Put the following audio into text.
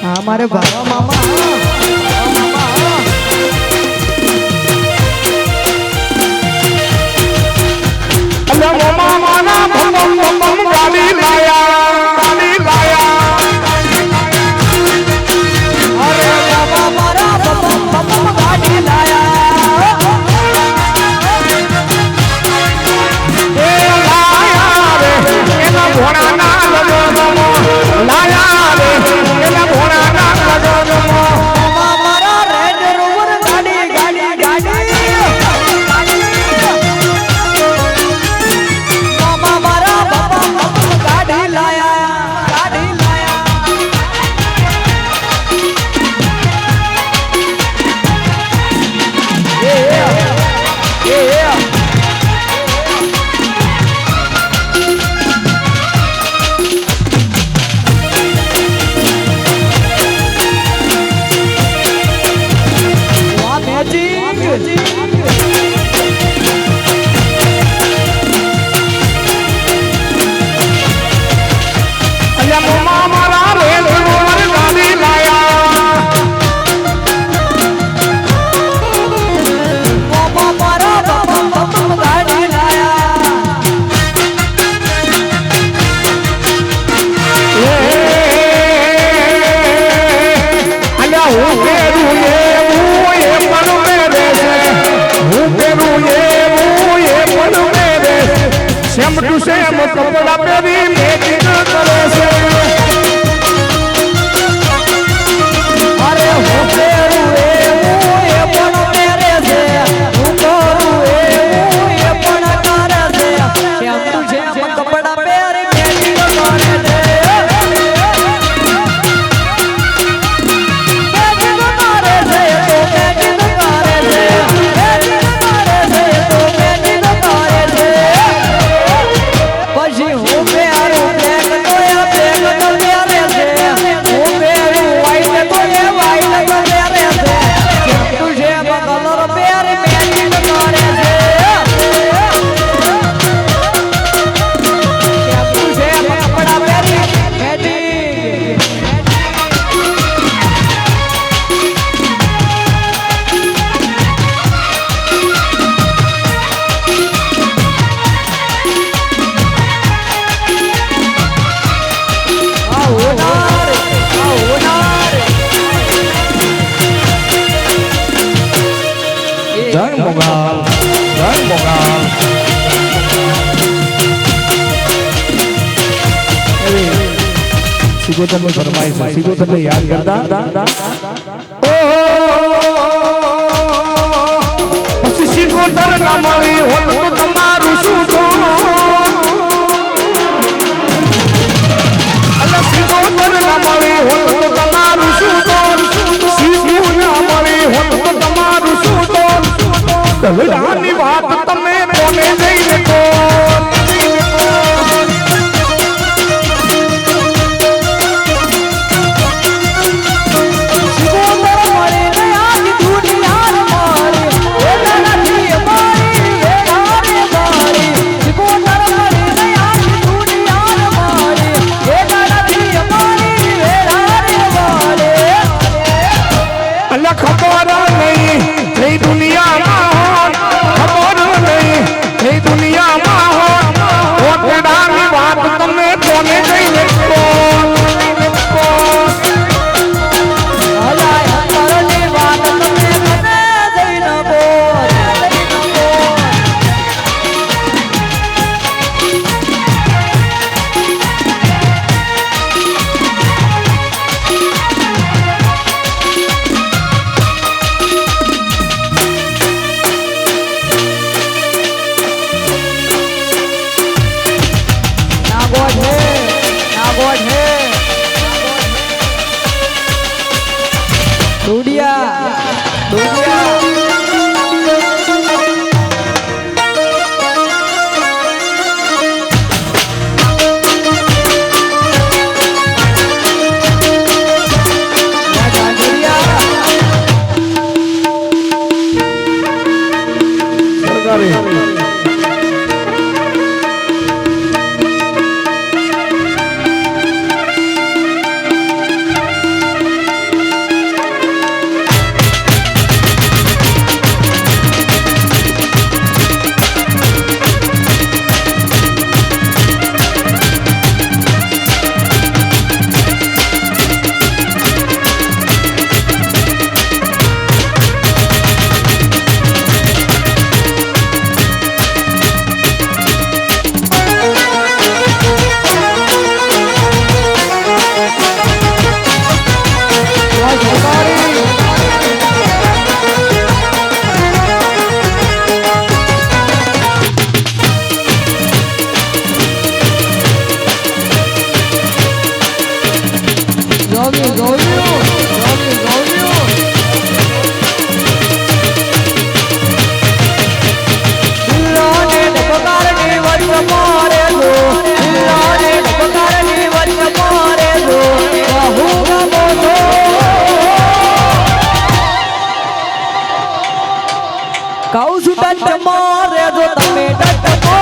हमारे बाबा मामा गाड़ी लाया अरे बाबा मारा बम गाड़ी लाया घोड़ा ना लाया रे घोड़ा ना मारा रेड रोवर गाड़ी गाड़ी गाड़ी मामा मारा बम गाड़ी लाया गाड़ी लाया सेम टू सेम कपड़ा पहरी मेकिंग करे से अरे हो फेरुए ये पण मेरे से हो करुए ये पण करे से सेम टू सेम कपड़ा पहरी मेकिंग करे से मेकिंग करे से तो मेकिंग करे से मेकिंग करे से तो मेकिंग करे से પછી હું પેરું બ્લેક તો એ બ્લેક તો પહેરે છે હું પેરું વ્હાઈટ તો એ વ્હાઈટ તો પહેરે છે તું જે કલર પહેરે મેચિંગ કરે છે તું જે કપડા પહેરી મેચિંગ જય મોગલ સિગોતર નું ફરમાઈશ સિગોતર ને યાદ કરતા પછી સિગોતર ના મળી હોત તો તમારું શું સિગોતર ના મળી હોત તો તમારું શું સિગુ ના મળી હોત તો તમારું શું દલડાની વાત તમે કોને જઈને કહો મારી દિલ્લાને ડબકારની વચ્ચે મારે જો દિલ્લાને ડબકારની વચ્ચે મારે જો બહુ ગમો છો કહું છું ડટ મારે જો તમે ડટ